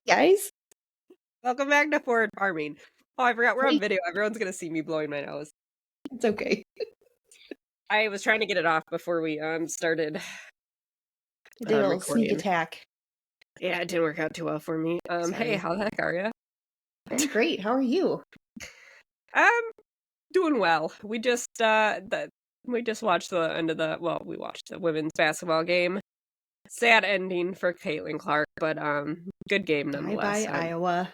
Guys, Welcome back to Forward Farming. Oh, I forgot we're on hey, video. Everyone's gonna see me blowing my nose. it's okay. I was trying to get it off before we started I did a little sneak recording. attack. Yeah, it didn't work out too well for me. Hey, Sorry. how the heck are you? I'm great. How are you? Doing well. We just watched the end of we watched the women's basketball game. Sad ending for Caitlin Clark, but good game Bye nonetheless. bye, Iowa.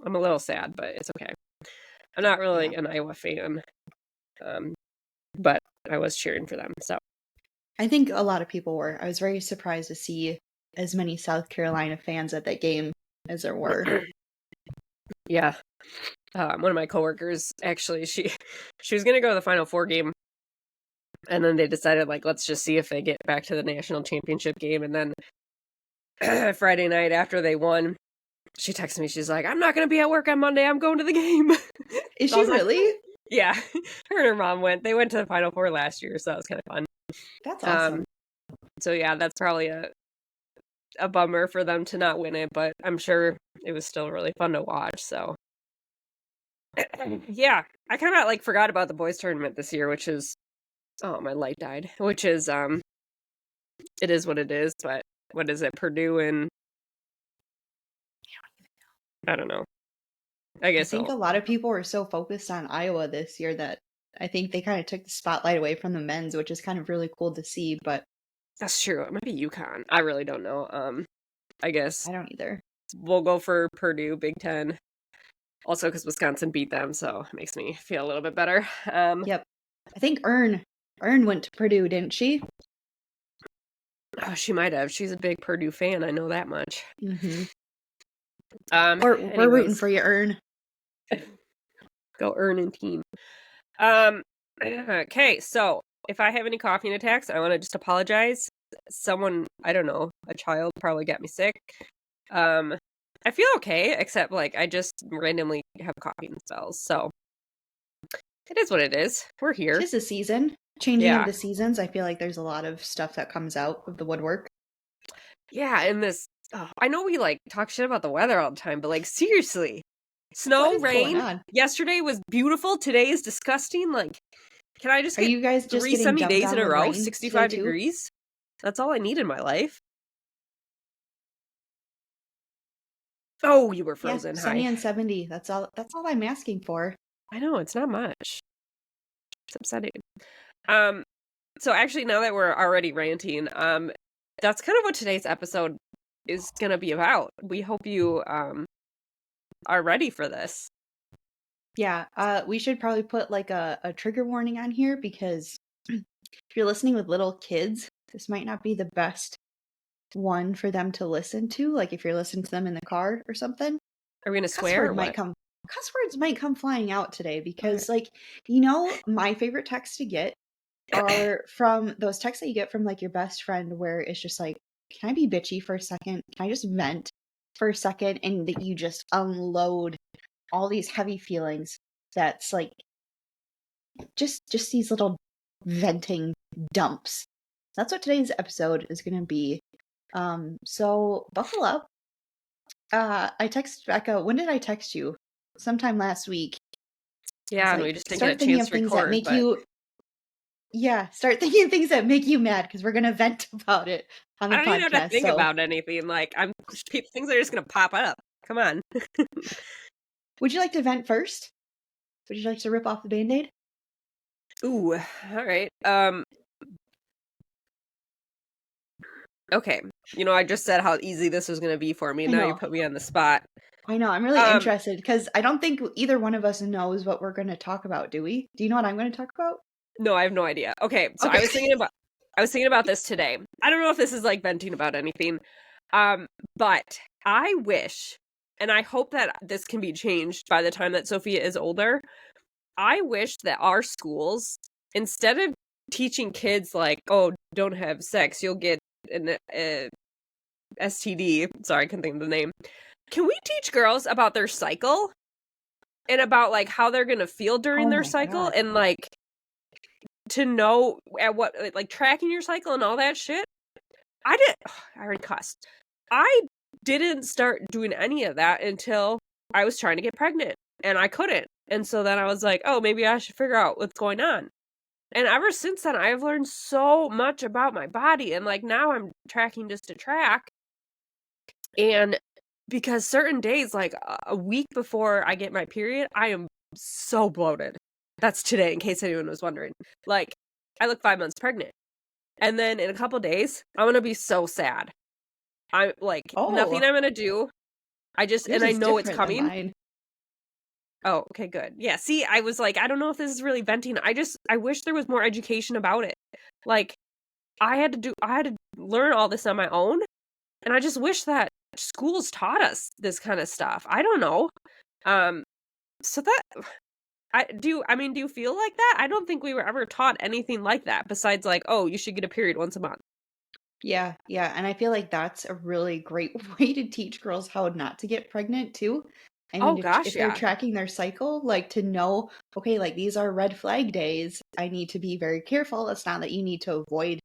I'm a little sad, but it's okay. I'm not really Yeah. an Iowa fan, but I was cheering for them. So I think a lot of people were. I was very surprised to see as many South Carolina fans at that game as there were. yeah. One of my coworkers actually she was gonna go to the Final Four game, and then they decided like let's just see if they get back to the national championship game. And then Friday night after they won, she texted me. She's like, "I'm not gonna be at work on Monday. I'm going to the game." Is So I she was like, really? "Yeah." Her and her mom went. They went to the Final Four last year, so that was kind of fun. That's awesome. So yeah, that's probably a bummer for them to not win it, but I'm sure it was still really fun to watch. So yeah, I kind of like forgot about the boys tournament this year, which is oh my light died, which is it is what it is. But what is it, Purdue and I don't know. I I guess think a lot of people were so focused on Iowa this year that I think they kind of took the spotlight away from the men's, which is kind of really cool to see, but that's true. It might be UConn. I really don't know. I guess I don't either. we'll go for Purdue, Big Ten. Also, because Wisconsin beat them, so it makes me feel a little bit better. Yep. I think Earn went to Purdue, didn't she? Oh, she might have. She's a big Purdue fan. I know that much. Mm-hmm. We're rooting Anyways, for you, Earn. go earn and team. Okay, so if I have any coughing attacks, I want to just apologize. Someone, I don't know, a child probably got me sick. I feel okay, except like I just randomly have coughing spells. So it is what it is. We're here. 'Tis the season. Changing of Yeah. the seasons, I feel like there's a lot of stuff that comes out of the woodwork. Yeah, and this I know we like talk shit about the weather all the time, but like seriously. What Snow, is going rain. on? Yesterday was beautiful. Today is disgusting. Like, can I just Are get you guys just 3 getting sunny dumped days in on a with row? rain today 65 too? degrees? That's all I need in my life. Oh, you were Yeah, frozen. sunny Hi. and 70. That's all I'm asking for. I know, it's not much. It's upsetting. Um, so actually now that we're already ranting, that's kind of what today's episode is gonna be about. We hope you are ready for this. Yeah, we should probably put like a trigger warning on here because if you're listening with little kids, this might not be the best one for them to listen to. Like if you're listening to them in the car or something. Are we gonna Cuss swear or word might what? come cuss words might come flying out today Okay. because my favorite text to get are from those texts that you get from like your best friend where it's just like, can I be bitchy for a second? Can I just vent for a second? And that you just unload all these heavy feelings. That's like just these little venting dumps. That's what today's episode is gonna be. So buckle up. I text Becca. When did I text you? Sometime last week. I was Yeah, and we like, just didn't get start a thinking chance of to things that record, make but you. Yeah, start thinking of things that make you mad because we're gonna vent about it on the I don't even have to podcast. think So, about anything. Like things are just gonna pop up. Come on. would you like to vent first? Would you like to rip off the band-aid? Ooh, all right. Okay. You know, I just said how easy this was gonna be for me. I Now you know. put me on the spot. I know. I'm really Um, interested because I don't think either one of us knows what we're going to talk about, do we? Do you know what I'm going to talk about? no, I have no idea. Okay, so Okay. I was thinking about this today. I don't know if this is like venting about anything. But I wish, and I hope that this can be changed by the time that Sophia is older. I wish that our schools, instead of teaching kids like, oh, don't have sex, you'll get an STD. Sorry, I couldn't think of the name. Can we teach girls about their cycle and about like how they're gonna feel during Oh their my cycle God. and like to know at what like tracking your cycle and all that shit? I already cussed. I didn't start doing any of that until I was trying to get pregnant, and I couldn't. And so then I was like, "Oh, maybe I should figure out what's going on." And ever since then, I've learned so much about my body, and, like, now I'm tracking just to track, and because certain days, like, a week before I get my period, I am so bloated. That's today, in case anyone was wondering. Like, I look 5 months pregnant, and then in a couple days, I'm gonna be so sad. I'm like, nothing Oh, I'm gonna do. yours And I is know it's different than coming. mine. Oh, okay, good. Yeah, see, I was like, I don't know if this is really venting. I wish there was more education about it. Like, I had to learn all this on my own, and I just wish that schools taught us this kind of stuff. I don't know. Um, so that I mean, do you feel like that? I don't think we were ever taught anything like that besides like, oh, you should get a period once a month. Yeah, yeah, and I feel like that's a really great way to teach girls how not to get pregnant too. I mean, Oh gosh, if they're yeah. tracking their cycle, like to know, okay, like these are red flag days. I need to be very careful. It's not that you need to avoid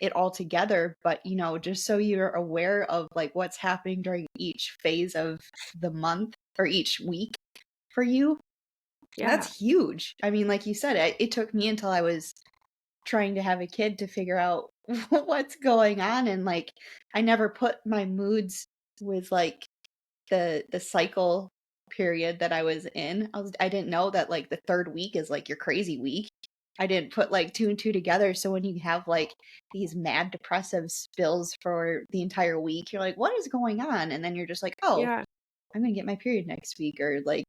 it altogether, but just so you're aware of like what's happening during each phase of the month or each week for you. Yeah. That's huge. I mean, like you said, it took me until I was trying to have a kid to figure out what's going on, and like I never put my moods with like the cycle period that I was in. I didn't know that like the third week is like your crazy week. I didn't put like two and two together. So when you have like these mad depressive spills for the entire week, you're like, what is going on? And then you're just like, oh, Yeah. I'm gonna get my period next week, or like,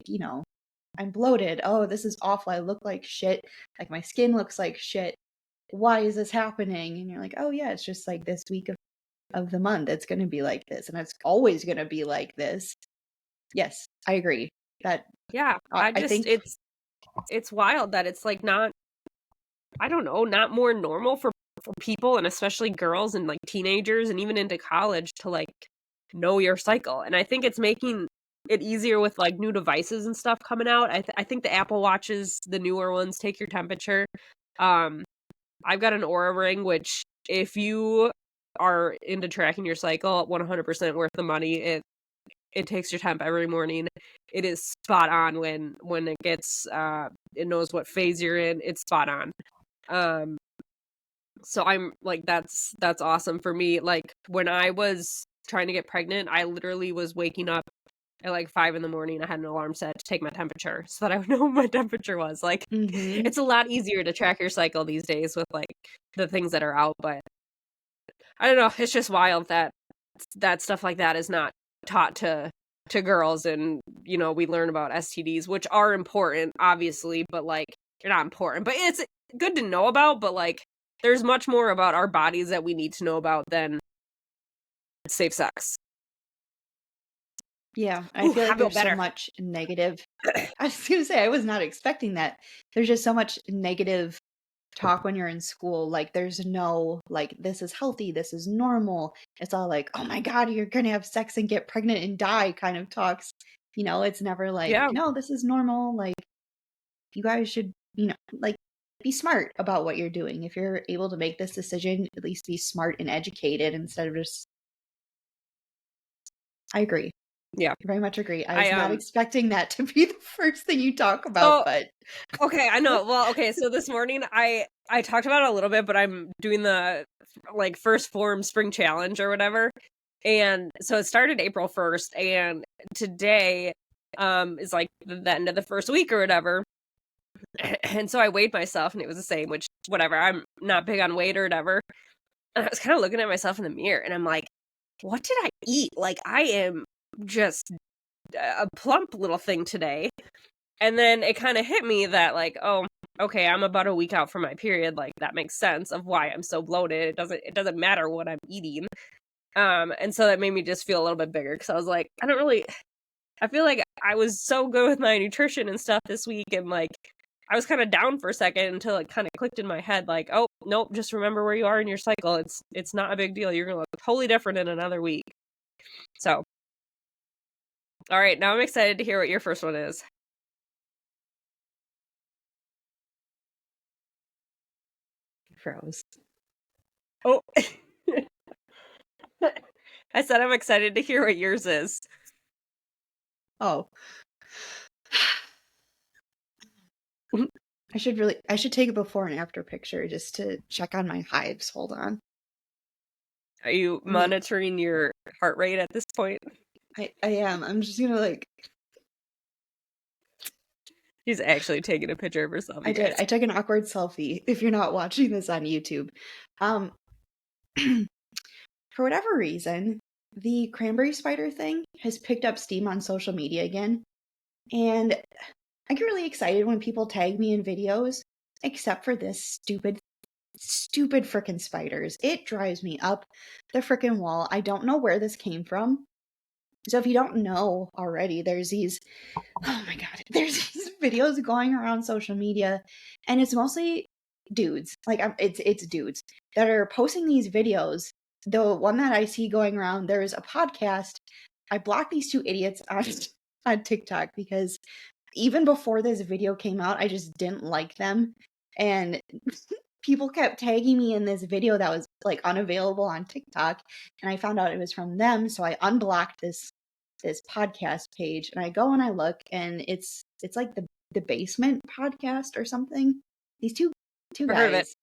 I'm bloated. Oh, this is awful. I look like shit. Like my skin looks like shit. Why is this happening? And you're like, oh yeah, it's just like this week of the month. It's gonna be like this, and it's always gonna be like this. Yes, I agree. That Yeah. I think It's wild that it's like not, I don't know, not more normal for people and especially girls and like teenagers and even into college to like know your cycle. And I think it's making it easier with like new devices and stuff coming out. I think the Apple Watches, the newer ones, take your temperature. Um, I've got an Aura ring, which if you are into tracking your cycle, 100% worth the money. It takes your temp every morning. It is spot on when it gets it knows what phase you're in. It's spot on. Um so I'm like that's awesome for me. Like when I was trying to get pregnant, I literally was waking up at like 5 in the morning. I had an alarm set to take my temperature so that I would know what my temperature was. Like mhm. it's a lot easier to track your cycle these days with like the things that are out, but I don't know, it's just wild that stuff like that is not taught to girls, and we learn about STDs, which are important obviously, but like they're not important, but it's good to know about, but like there's much more about our bodies that we need to know about than safe sex. Yeah, I Ooh, feel I like feel there's so better. much negative. I was gonna say I was not expecting that. There's just so much negative talk when you're in school. Like there's no like this is healthy, this is normal. It's all like, oh my god, you're gonna have sex and get pregnant and die kind of talks. It's never like, Yeah, no, this is normal. Like you guys should, like be smart about what you're doing. If you're able to make this decision, at least be smart and educated instead of just I agree. yeah. Very much agree. I I was not expecting that to be the first thing you talk about, so but Okay, I know. Well, okay, so this morning I talked about it a little bit, but I'm doing the like first form spring challenge or whatever. And so it started April 1st, and today is like the end of the first week or whatever. And so I weighed myself and it was the same, which whatever. I'm not big on weight or whatever. And I was kind of looking at myself in the mirror and I'm like, what did I eat? Like I am just a plump little thing today. And then it kind of hit me that like, oh, okay, I'm about a week out from my period. Like that makes sense of why I'm so bloated. It doesn't matter what I'm eating. And so that made me just feel a little bit bigger because I was like, I feel like I was so good with my nutrition and stuff this week, and like I was kind of down for a second until it kind of clicked in my head like, oh, nope, just remember where you are in your cycle. It's not a big deal. You're going to look totally different in another week. So, all right, now I'm excited to hear what your first one is. froze. Oh. I said I'm excited to hear what yours is. Oh. I should take a before and after picture just to check on my hives. Hold on. Are you Let me monitoring your heart rate at this point? I am. I'm just gonna like She's actually taking a picture of herself, I you did. guys. I took an awkward selfie if you're not watching this on YouTube. Um for whatever reason, the cranberry spider thing has picked up steam on social media again. And I get really excited when people tag me in videos, except for this stupid frickin' spiders. It drives me up the frickin' wall. I don't know where this came from. So if you don't know already, there's these oh my god, there's these videos going around social media, and it's mostly dudes. Like it's dudes that are posting these videos. The one that I see going around, there's a podcast. I blocked these two idiots on on TikTok because even before this video came out, I just didn't like them. And people kept tagging me in this video that was like unavailable on TikTok, and I found out it was from them, so I unblocked this podcast page, and I go and I look, and it's like the basement podcast or something. These two Never heard of it. guys.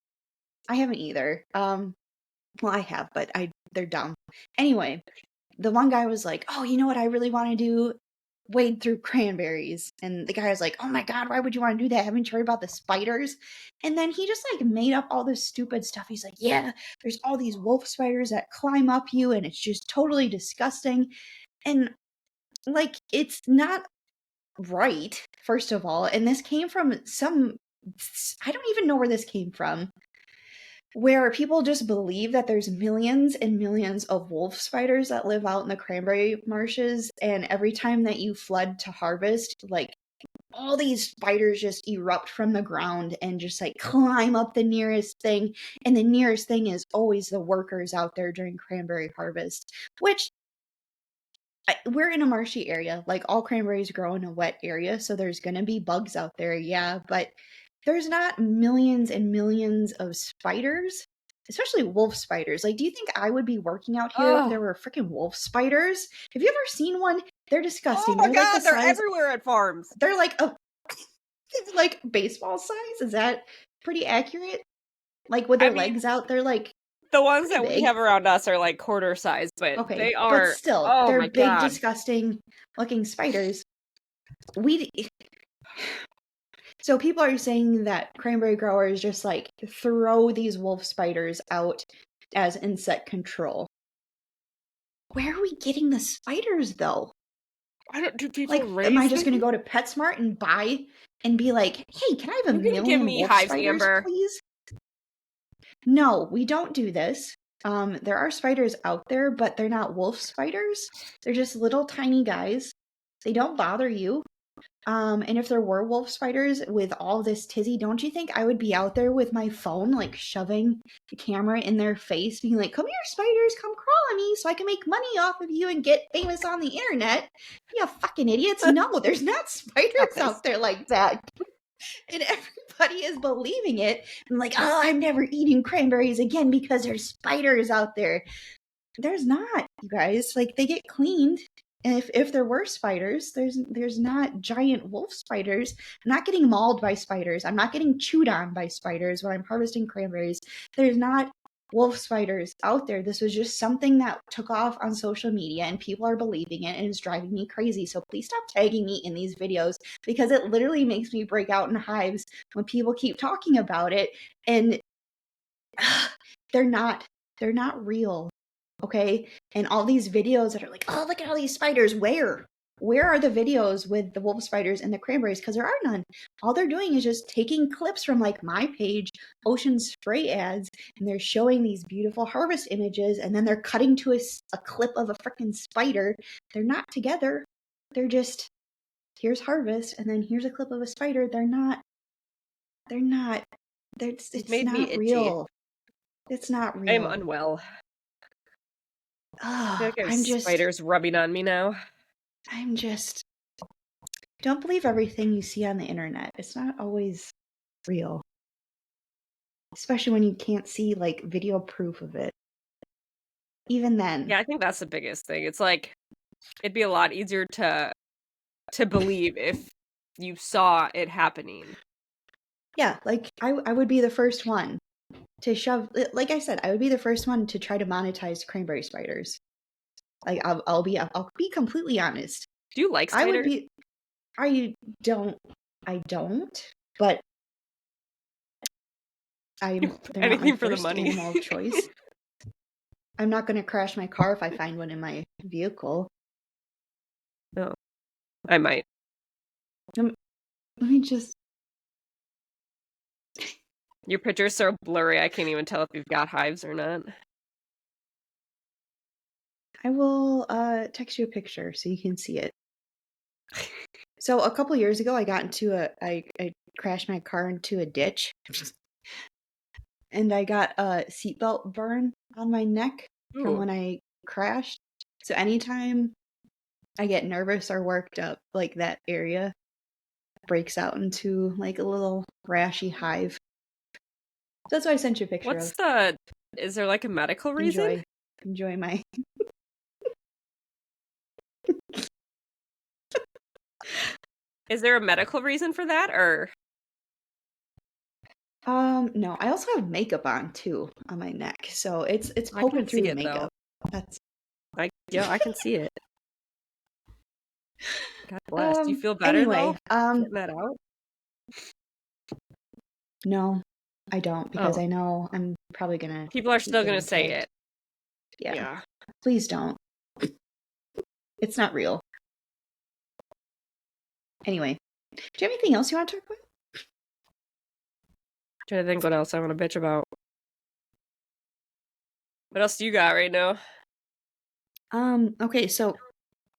I haven't either. Well, I have, but they're dumb. Anyway, the one guy was like, "Oh, you know what I really want to do? Wade through cranberries." And the guy was like, "Oh my god, why would you want to do that? Haven't you heard about the spiders?" And then he just like made up all this stupid stuff. He's like, "Yeah, there's all these wolf spiders that climb up you, and it's just totally disgusting." And like, it's not right, first of all. And this came from I don't even know where this came from, where people just believe that there's millions and millions of wolf spiders that live out in the cranberry marshes, and every time that you flood to harvest, like all these spiders just erupt from the ground and just like climb up the nearest thing, and the nearest thing is always the workers out there during cranberry harvest, which we're in a marshy area. Like all cranberries grow in a wet area, so there's gonna be bugs out there, yeah, but there's not millions and millions of spiders, especially wolf spiders. Like, do you think I would be working out here if there Oh, were freaking wolf spiders? Have you ever seen one? They're oh disgusting. my They're like the god, they're size, everywhere at farms. they're like a like baseball size. Is that pretty accurate? Like with I their mean, legs out, they're like the ones pretty that we big. have around us are like quarter size, but Okay, they but are, still, oh they're my big, god. disgusting looking spiders. We So people are saying that cranberry growers just like throw these wolf spiders out as insect control. Where are we getting the spiders though? I don't, do people Like, am I raise just them? going to go to PetSmart and buy and be like, "Hey, can I have a You can give million me wolf hives, spiders, Amber. please?" No, we don't do this. There are spiders out there, but they're not wolf spiders. They're just little tiny guys. They don't bother you. And if there were wolf spiders with all this tizzy, don't you think I would be out there with my phone, like shoving the camera in their face, being like, "Come here, spiders, come crawl on me so I can make money off of you and get famous on the internet." You fucking idiots. No, there's not spiders Guys, out there like that. And everybody is believing it. And like, "Oh, I'm never eating cranberries again because there's spiders out there." There's not, you guys. Like they get cleaned. And if there were spiders, there's not giant wolf spiders. I'm not getting mauled by spiders. I'm not getting chewed on by spiders when I'm harvesting cranberries. There's not wolf spiders out there. This was just something that took off on social media and people are believing it and it's driving me crazy. So please stop tagging me in these videos because it literally makes me break out in hives when people keep talking about it and they're not they're not real. Okay. And all these videos that are like, "Oh, look at all these spiders." Where are the videos with the wolf spiders and the cranberries? Because there are none. All they're doing is just taking clips from like my page, Ocean Spray ads, and they're showing these beautiful harvest images, and then they're cutting to a clip of a freaking spider. They're not together. They're just, here's harvest, and then here's a clip of a spider. They're not, you've it's made me not itchy. real. It's not I am real. unwell. I feel Oh, like I have spiders rubbing on me now. I'm just, don't believe everything you see on the internet. It's not always real, especially when you can't see like video proof of it. even then. Yeah, I think that's the biggest thing. It's like it'd be a lot easier to believe if you saw it happening. Yeah, like I would be the first one to shove. Like I said, I would be the first one to try to monetize cranberry spiders. Like I'll be completely honest. Do you like I would spiders? be. I don't. I don't. But they're not my Anything for the first money. animal of choice. I'm not going to crash my car if I find one in my vehicle. No, I might. Let me just. Your picture's so blurry, I can't even tell if you've got hives or not. I will text you a picture so you can see it. So a couple years ago, I crashed my car into a ditch, and I got a seatbelt burn on my neck from Ooh, when I crashed. So anytime I get nervous or worked up, like that area breaks out into like a little rashy hive. That's why I sent you a picture of. is there like a medical reason? Enjoy my. Is there a medical reason for that or No, I also have makeup on too on my neck, so it's I can poking through see the it though. makeup. That's I can see it. God bless. Do you feel better though? anyway, Getting that out? no, I don't because Oh, I know I'm probably gonna people are keep still gonna getting say tagged. it. Yeah, Yeah. please don't. It's not real. Anyway, do you have anything else you want to talk about? Trying to think what else I want to bitch about. What else do you got right now? Okay, so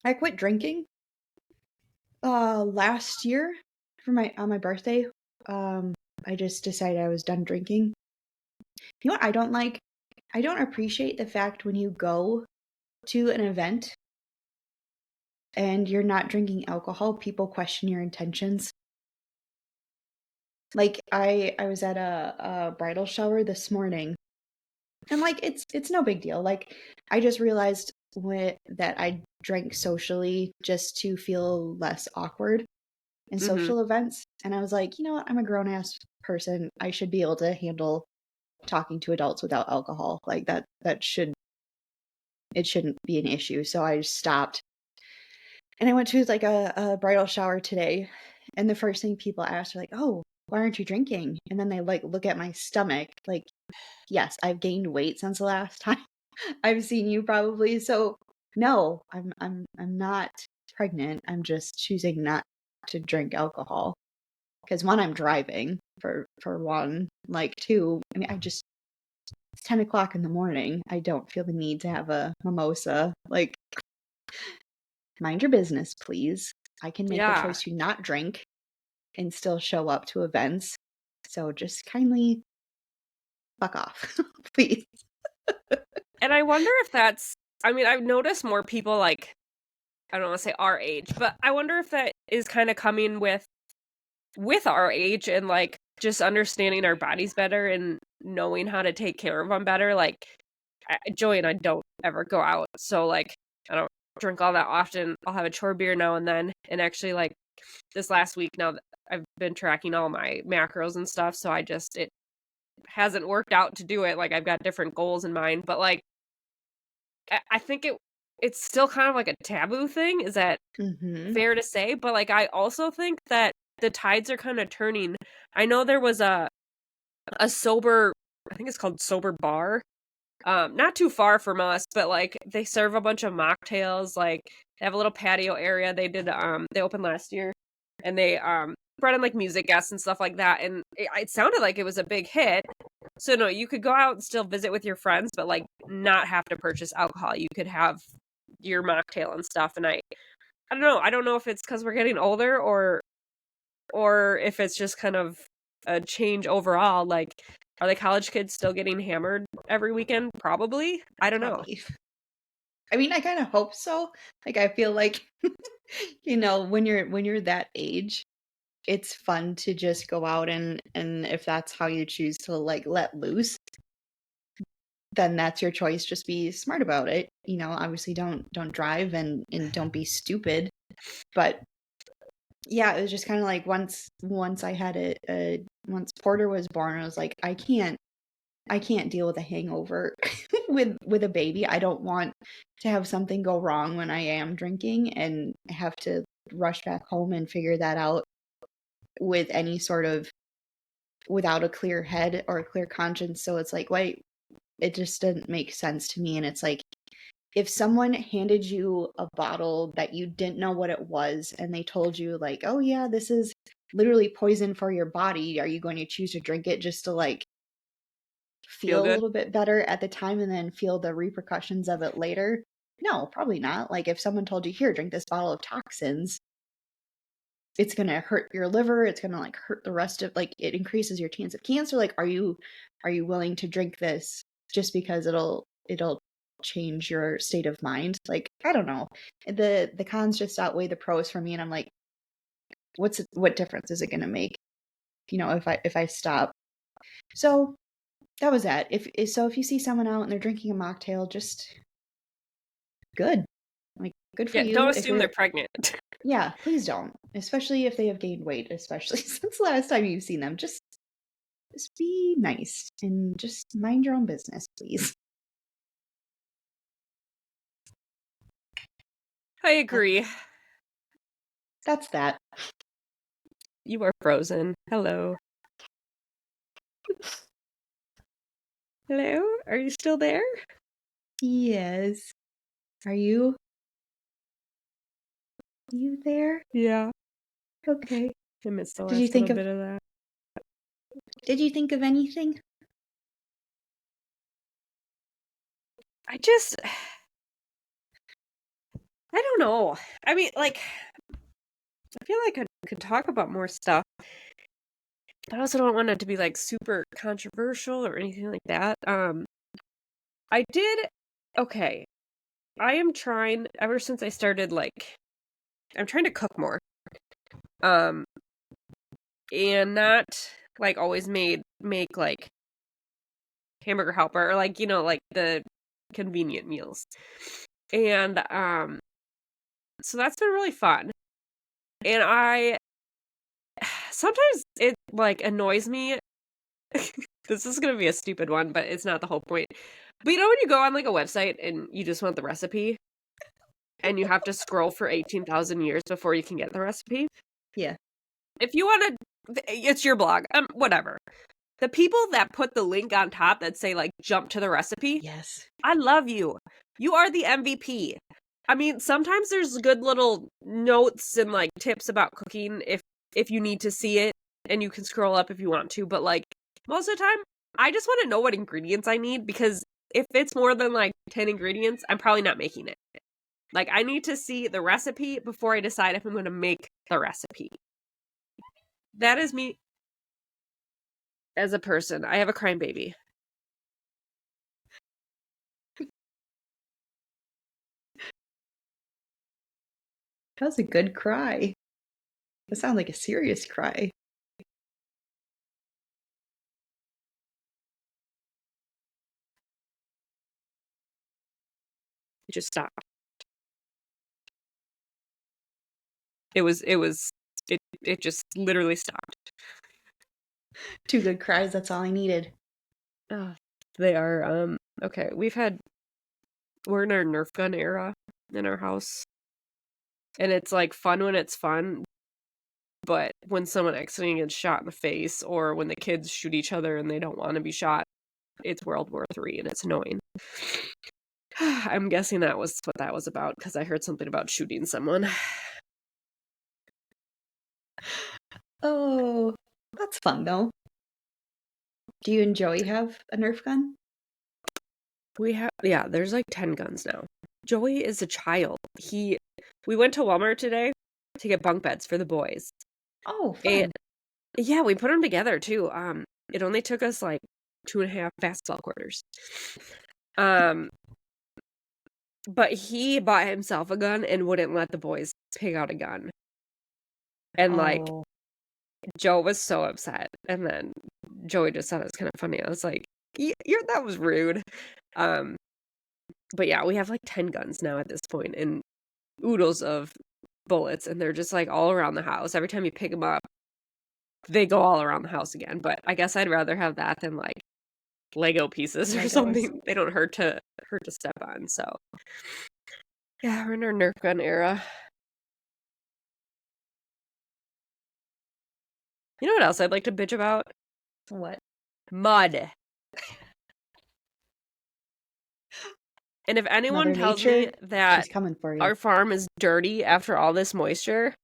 I quit drinking last year for my on my birthday. I just decided I was done drinking. You know what I don't like? I don't appreciate the fact when you go to an event and you're not drinking alcohol, people question your intentions. Like I was at a bridal shower this morning, and like it's no big deal. Like I just realized that I drank socially just to feel less awkward in Mm-hmm. social events, and I was like, you know what? I'm a grown ass person. I should be able to handle talking to adults without alcohol. Like that should it shouldn't be an issue. So I just stopped. And I went to like a bridal shower today, and the first thing people ask are like, "Oh, why aren't you drinking?" And then they like look at my stomach, like, "Yes, I've gained weight since the last time I've seen you, probably." So no, I'm not pregnant. I'm just choosing not to drink alcohol because one, I'm driving for one, like two. I mean, it's 10 o'clock in the morning. I don't feel the need to have a mimosa. Like, mind your business, please. I can make the Yeah. choice to not drink and still show up to events. So just kindly fuck off, please. And I wonder if I mean, I've noticed more people like I don't want to say our age, but I wonder if that is kind of coming with our age and like just understanding our bodies better and knowing how to take care of them better. Like Joey and I don't ever go out, so like I don't drink all that often. I'll have a chore beer now and then, and actually like this last week now that I've been tracking all my macros and stuff, so it hasn't worked out to do it. Like I've got different goals in mind, but like I think it's still kind of like a taboo thing. Is that Mm-hmm. fair to say? But like I also think that the tides are kind of turning. I know there was a sober, I think it's called Sober Bar, not too far from us, but like they serve a bunch of mocktails. Like they have a little patio area. They opened last year, and they brought in like music guests and stuff like that. And it sounded like it was a big hit. So no, you could go out and still visit with your friends, but like not have to purchase alcohol. You could have your mocktail and stuff. And I don't know. I don't know if it's because we're getting older or if it's just kind of a change overall. Like, are the college kids still getting hammered every weekend? Probably. I don't know. Probably. I mean, I kind of hope so. Like, I feel like, when you're that age, it's fun to just go out and if that's how you choose to like let loose, then that's your choice. Just be smart about it. Obviously don't drive and don't be stupid. But yeah, it was just kind of like once I had once Porter was born, I was like, I can't deal with a hangover with a baby. I don't want to have something go wrong when I am drinking and have to rush back home and figure that out with any sort of without a clear head or a clear conscience. So it's like, wait, it just didn't make sense to me. And it's like, if someone handed you a bottle that you didn't know what it was and they told you like, oh yeah, this is literally poison for your body, are you going to choose to drink it just to like Feel feel a good? little bit better at the time and then feel the repercussions of it later? No, probably not. Like if someone told you, here, drink this bottle of toxins, it's going to hurt your liver, it's going to like hurt the rest of, like, it increases your chance of cancer. Like, are you willing to drink this just because it'll change your state of mind? Like, I don't know. The cons just outweigh the pros for me, and I'm like, what difference is it going to make, if I stop? So that was that. If you see someone out and they're drinking a mocktail, just good. Like, good for Yeah, don't you. If assume you're they're pregnant. Yeah, please don't. Especially if they have gained weight, especially since the last time you've seen them. Just be nice and just mind your own business, please. I agree. That's that. You are frozen. Hello. Hello? Are you still there? Yes. Are you there? Yeah. Okay. I missed the Did you last think little of bit of that. anything? I just I don't know. I mean, like, I feel like I could talk about more stuff. I also don't want it to be like super controversial or anything like that. I did okay. I am trying ever since I started like I'm trying to cook more. Um and not like always make like hamburger helper or like, like the convenient meals. And so that's been really fun. And I sometimes it like annoys me. This is gonna be a stupid one, but it's not the whole point. But when you go on like a website and you just want the recipe and you have to scroll for 18,000 years before you can get the recipe. Yeah. If you want to, it's your blog, whatever. The people that put the link on top that say like jump to the recipe, Yes. I love you. You are the MVP. I mean, sometimes there's good little notes and like tips about cooking if you need to see it, and you can scroll up if you want to, but like most of the time I just want to know what ingredients I need, because if it's more than like 10 ingredients, I'm probably not making it. Like, I need to see the recipe before I decide if I'm going to make the recipe. That is me as a person. I have a crying baby. That was a good cry. That sounds like a serious cry. It just stopped. It just literally stopped. 2 good cries, that's all I needed. They are, okay, we're in our Nerf gun era in our house. And it's like fun when it's fun, but when someone accidentally gets shot in the face, or when the kids shoot each other and they don't want to be shot, it's World War III and it's annoying. I'm guessing that was what that was about, because I heard something about shooting someone. Oh, that's fun though. Do you and Joey have a Nerf gun? There's like 10 guns now. Joey is a child. We went to Walmart today to get bunk beds for the boys. Oh, And fun. yeah, we put them together too. It only took us like 2.5 basketball quarters. But he bought himself a gun and wouldn't let the boys pick out a gun. And like, Oh. Joe was so upset. And then Joey just thought it was kind of funny. I was like, That was rude. But yeah, we have like 10 guns now at this point and oodles of bullets, and they're just like all around the house. Every time you pick them up, they go all around the house again. But I guess I'd rather have that than like Lego pieces or Legos. something. They don't hurt to step on. So yeah, we're in our Nerf gun era. You know what else I'd like to bitch about? What? Mud. And if anyone Mother tells me Nature, that she's coming for you. our farm is dirty after all this moisture,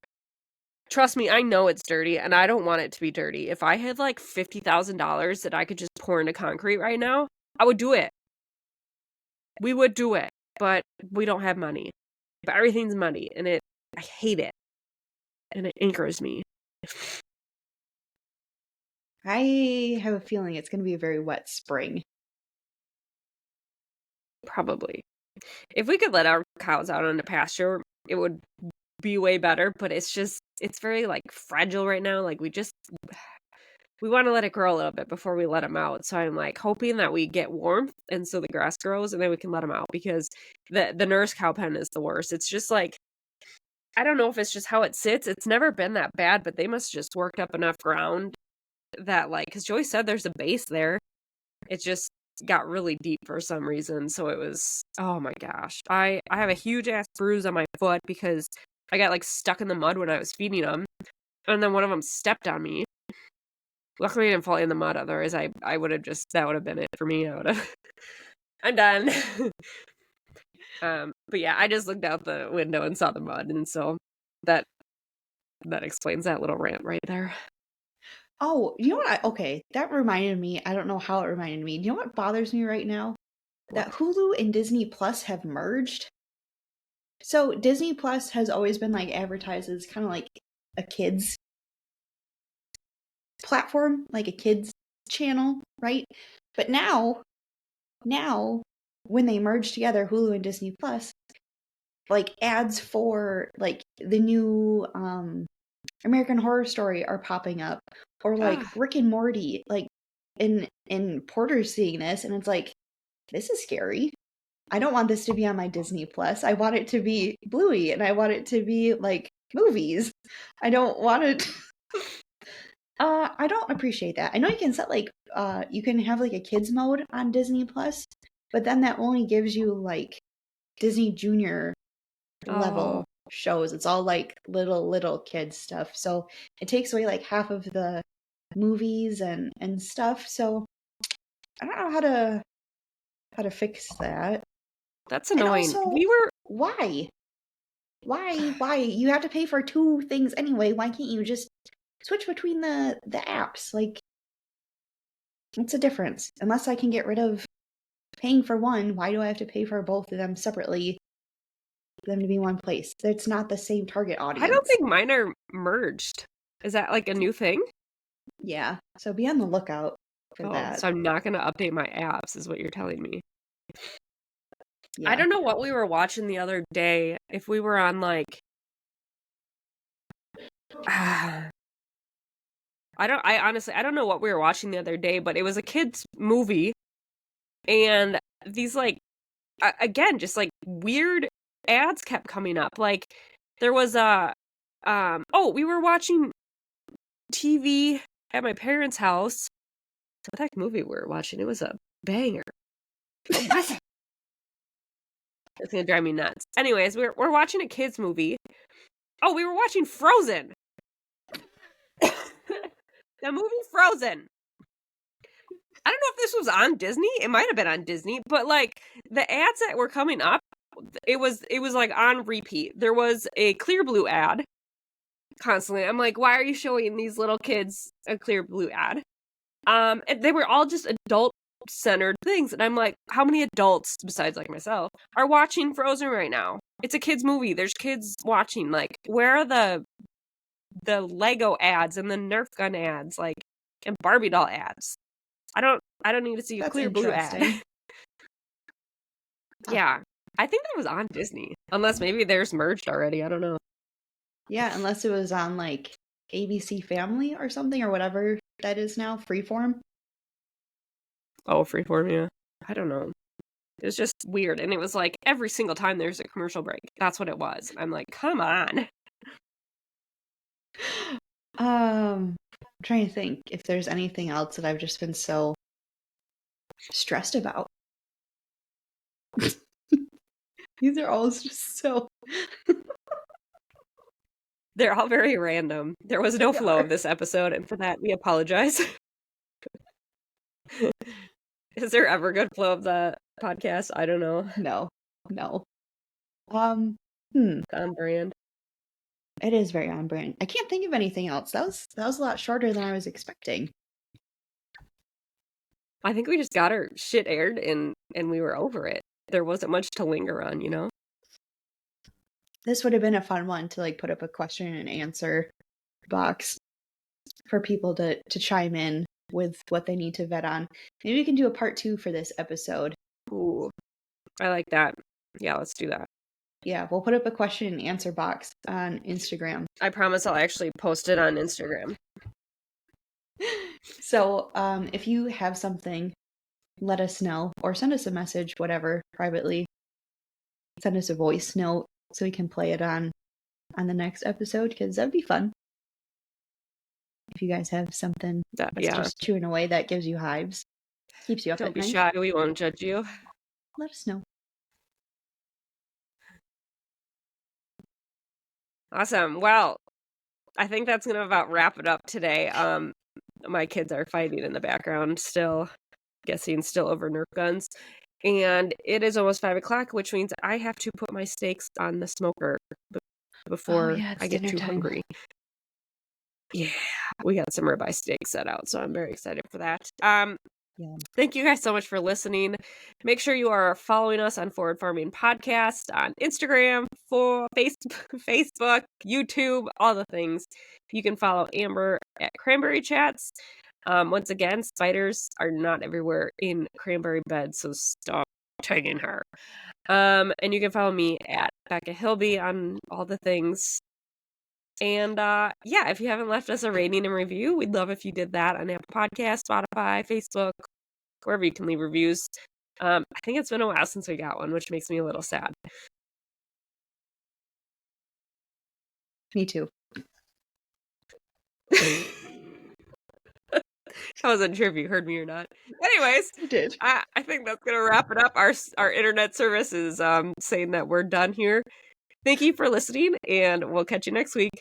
trust me, I know it's dirty and I don't want it to be dirty. If I had like $50,000 that I could just pour into concrete right now, I would do it. We would do it, but we don't have money. But everything's muddy and I hate it. And it anchors me. I have a feeling it's going to be a very wet spring. Probably. If we could let our cows out on the pasture, it would be way better, but it's very like fragile right now. Like we want to let it grow a little bit before we let them out. So I'm like hoping that we get warmth and so the grass grows and then we can let them out, because the nurse cow pen is the worst. It's just like, I don't know if it's just how it sits. It's never been that bad, but they must just worked up enough ground that like, because Joy said there's a base there. It just got really deep for some reason. So it was, oh my gosh. I have a huge ass bruise on my foot because I got like stuck in the mud when I was feeding them. And then one of them stepped on me. Luckily I didn't fall in the mud. Otherwise I would have that would have been it for me. I'm done. But yeah, I just looked out the window and saw the mud. And so that explains that little rant right there. Oh, you know what? Okay, that reminded me. I don't know how it reminded me. You know what bothers me right now? That What? Hulu and Disney Plus have merged. So Disney Plus has always been like advertised as kind of like a kids platform, like a kids channel, right? But now when they merge together Hulu and Disney Plus, like ads for like the new American Horror Story are popping up, or like Ah, Rick and Morty, like in Porter's seeing this and it's like, this is scary. I don't want this to be on my Disney Plus. I want it to be Bluey and I want it to be like movies. I don't want it. I don't appreciate that. I know you can set like you can have like a kids mode on Disney Plus, but then that only gives you like Disney Junior oh, level shows. It's all like little kids stuff. So it takes away like half of the movies and stuff. So I don't know how to fix that. that's And annoying. also, We were why? Why? You have to pay for two things anyway. Why can't you just switch between the apps? Like, what's the difference? Unless I can get rid of paying for one, why do I have to pay for both of them separately for them to be one place? It's not the same target I don't audience. think mine are merged. Is that like a new thing? Yeah. So be on the lookout for Oh, that. so I'm not going to update my apps, is what you're telling me. I Yeah. don't know what we were watching the other day. If we were on like, I honestly, I don't know what we were watching the other day, but it was a kid's movie. And these like, again, just like weird ads kept coming up. Like there was oh, we were watching TV at my parents' house. What the heck movie we were watching? It was a banger. What was it? It's gonna drive me nuts. Anyways, we're watching a kids movie. Oh, we were watching Frozen. The movie Frozen. I don't know if this was on Disney. It might have been on Disney, but like the ads that were coming up, it was like on repeat. There was a Clear Blue ad constantly. I'm like, why are you showing these little kids a Clear Blue ad? And they were all just adult centered things, and I'm like, how many adults besides like myself are watching Frozen right now? It's a kids movie. There's kids watching. Like, where are the Lego ads and the Nerf gun ads, like, and Barbie doll ads? I don't need to see a That's Clear Blue ad. interesting. Yeah. I think that was on Disney. Unless maybe there's merged already. I don't know. Yeah, unless it was on like ABC Family or something or whatever that is now, Freeform. Oh, Freeform, yeah. I don't know. It was just weird, and it was like every single time there's a commercial break. That's what it was. I'm like, come on. I'm trying to think if there's anything else that I've just been so stressed about. These are all just so. They're all very random. There was no flow of this episode, and for that, we apologize. Is there ever good flow of the podcast? I don't know. No. On brand. It is very on brand. I can't think of anything else. That was a lot shorter than I was expecting. I think we just got our shit aired and we were over it. There wasn't much to linger on, you know? This would have been a fun one to like put up a question and answer box for people to chime in with what they need to vet on. Maybe we can do a part 2 for this episode. Ooh, I like that. Yeah, let's do that. Yeah, we'll put up a question and answer box on Instagram. I promise I'll actually post it on Instagram. So if you have something, let us know or send us a message, whatever, privately. Send us a voice note so we can play it on the next episode, because that'd be fun. If you guys have something that's just chewing away that gives you hives, keeps you up Don't at be night, shy. We won't judge you. let us know. Awesome. Well, I think that's going to about wrap it up today. My kids are fighting in the background still, guessing still over Nerf guns. And it is almost 5 o'clock, which means I have to put my steaks on the smoker before I get too hungry. Yeah, we got some ribeye steak set out, so I'm very excited for that. Thank you guys so much for listening. Make sure you are following us on Forward Farming Podcast on Instagram, for Facebook, YouTube, all the things. You can follow Amber at Cranberry Chats. Once again, spiders are not everywhere in cranberry beds, so stop tagging her. And you can follow me at Becca Hilby on all the things. And yeah, if you haven't left us a rating and review, we'd love if you did that on Apple Podcasts, Spotify, Facebook, wherever you can leave reviews. I think it's been a while since we got one, which makes me a little sad. Me too. I wasn't sure if you heard me or not. Anyways, I did. I think that's gonna wrap it up. Our internet service is saying that we're done here. Thank you for listening, and we'll catch you next week.